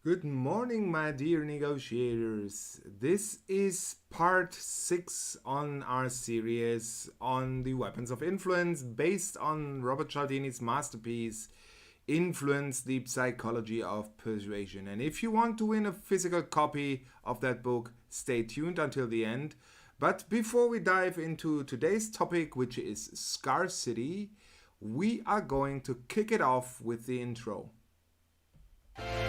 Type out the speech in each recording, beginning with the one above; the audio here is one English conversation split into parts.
Good morning, my dear negotiators. This is part 6 on our series on the weapons of influence based on Robert Cialdini's masterpiece, Influence the Psychology of Persuasion. And if you want to win a physical copy of that book, stay tuned until the end. But before we dive into today's topic, which is scarcity, we are going to kick it off with the intro.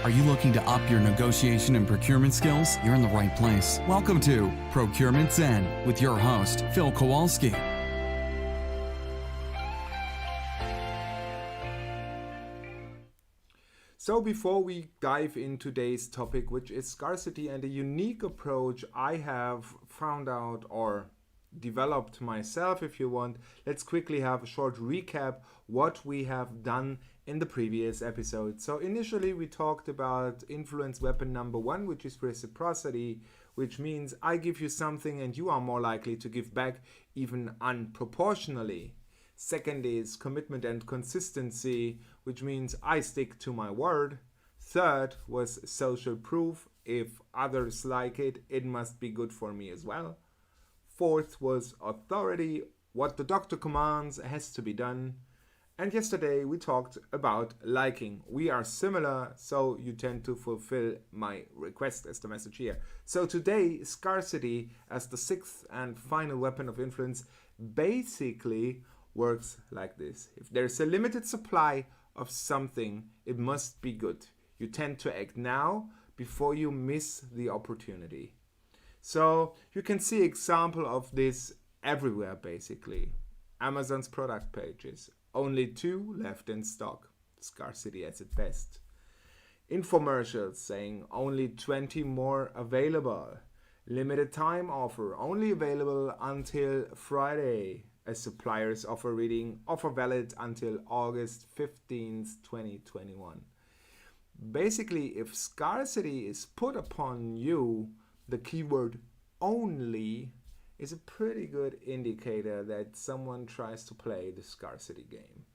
Are you looking to up your negotiation and procurement skills? You're in the right place. Welcome to Procurement Zen with your host, Phil Kowalski. So before we dive into today's topic, which is scarcity and a unique approach I have found out or developed myself, if you want, let's quickly have a short recap what we have done in the previous episode. So initially we talked about influence weapon number 1, which is reciprocity, which means I give you something and you are more likely to give back, even unproportionally. Second is commitment and consistency, which means I stick to my word. Third was social proof. If others like it, it must be good for me as well. Fourth was authority. What the doctor commands has to be done. And yesterday we talked about liking. We are similar, so you tend to fulfill my request as the message here. So today, scarcity as the 6th and final weapon of influence basically works like this. If there's a limited supply of something, it must be good. You tend to act now before you miss the opportunity. So you can see example of this everywhere basically. Amazon's product pages. Only 2 left in stock. Scarcity at its best. Infomercials saying only 20 more available. Limited time offer. Only available until Friday. A supplier's offer reading. Offer valid until August 15th, 2021. Basically, if scarcity is put upon you, the keyword only is a pretty good indicator that someone tries to play the scarcity game.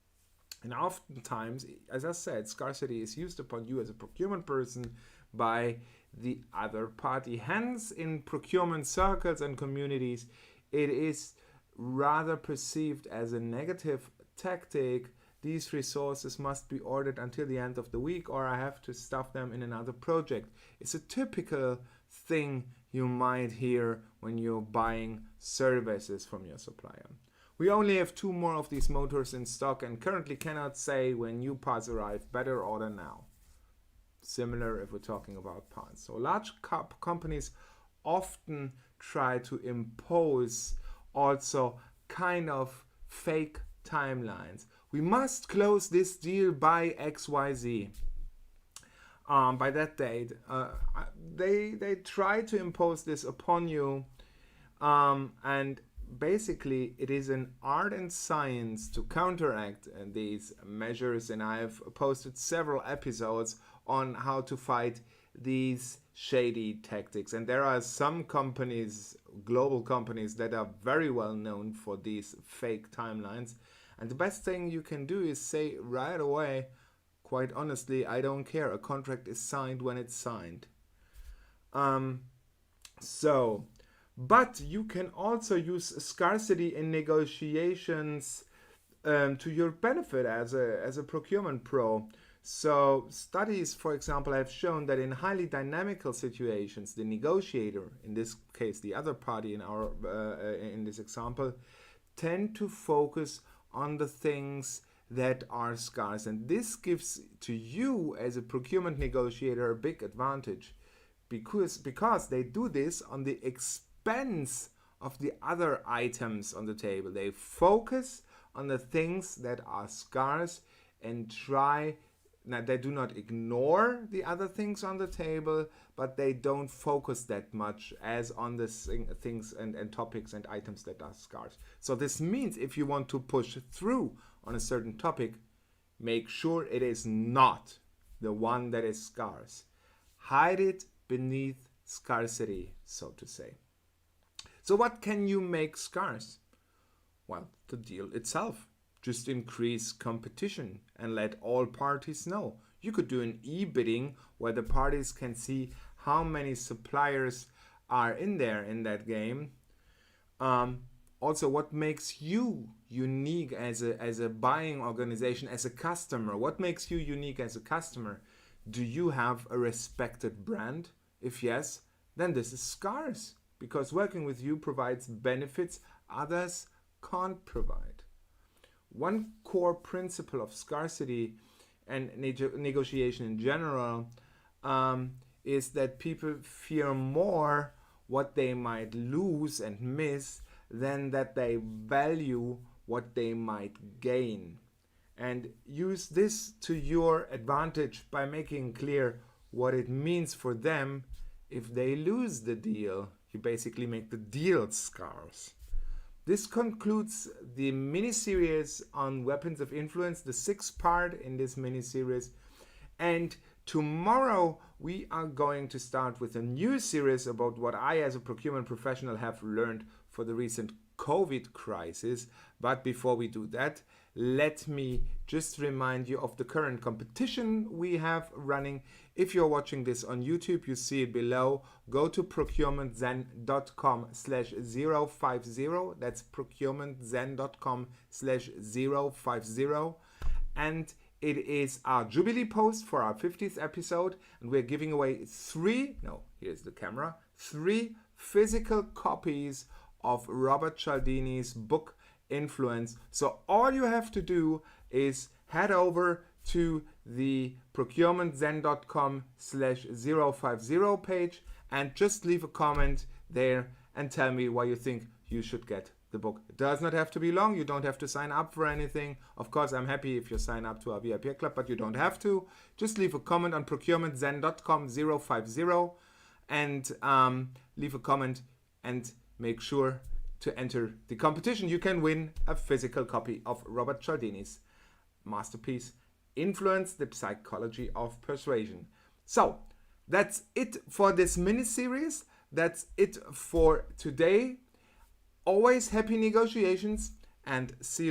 And oftentimes, as I said, scarcity is used upon you as a procurement person by the other party. Hence, in procurement circles and communities, it is rather perceived as a negative tactic. These resources must be ordered until the end of the week, or I have to stuff them in another project. It's a typical thing you might hear when you're buying services from your supplier. We only have 2 more of these motors in stock and currently cannot say when new parts arrive. Better order now. Similar if we're talking about parts. So large companies often try to impose also kind of fake timelines. We must close this deal by XYZ. By that date, they try to impose this upon you, and basically it is an art and science to counteract these measures, and I have posted several episodes on how to fight these shady tactics. And there are some companies, global companies, that are very well known for these fake timelines, and the best thing you can do is say right away, quite honestly, I don't care. A contract is signed when it's signed. But you can also use scarcity in negotiations to your benefit as a procurement pro. So studies, for example, have shown that in highly dynamical situations, the negotiator, in this case the other party in this example, tend to focus on the things that are scarce, and this gives to you as a procurement negotiator a big advantage because they do this on the expense of the other items on the table. They focus on the things that are scarce and they do not ignore the other things on the table, but they don't focus that much as on the things and topics and items that are scarce. So this means if you want to push through on a certain topic, make sure it is not the one that is scarce. Hide it beneath scarcity, so to say. So what can you make scarce? Well, the deal itself. Just increase competition and let all parties know You could do an e-bidding where the parties can see how many suppliers are in there in that game. Also, what makes you unique as a buying organization, as a customer? What makes you unique as a customer? Do you have a respected brand? If yes, then this is scarce, because working with you provides benefits others can't provide. One core principle of scarcity and negotiation in general is that people fear more what they might lose and miss than that they value what they might gain. And use this to your advantage by making clear what it means for them if they lose the deal. You basically make the deal scarce. This concludes the mini-series on weapons of influence, the 6th part in this mini-series. And tomorrow we are going to start with a new series about what I as a procurement professional have learned for the recent COVID crisis. But before we do that, let me just remind you of the current competition we have running. If you're watching this on YouTube, you see it below. Go to ProcurementZen.com/050. That's ProcurementZen.com/050. And it is our Jubilee post for our 50th episode. And we're giving away 3 physical copies of Robert Cialdini's book Influence. So all you have to do is head over to the ProcurementZen.com/050 page and just leave a comment there and tell me why you think you should get the book. It does not have to be long. You don't have to sign up for anything. Of course, I'm happy if you sign up to our VIP club, but you don't have to. Just leave a comment on ProcurementZen.com/050 and leave a comment and make sure to enter the competition. You can win a physical copy of Robert Cialdini's masterpiece, Influence, the Psychology of Persuasion. So, that's it for this mini-series. That's it for today. Always happy negotiations and see you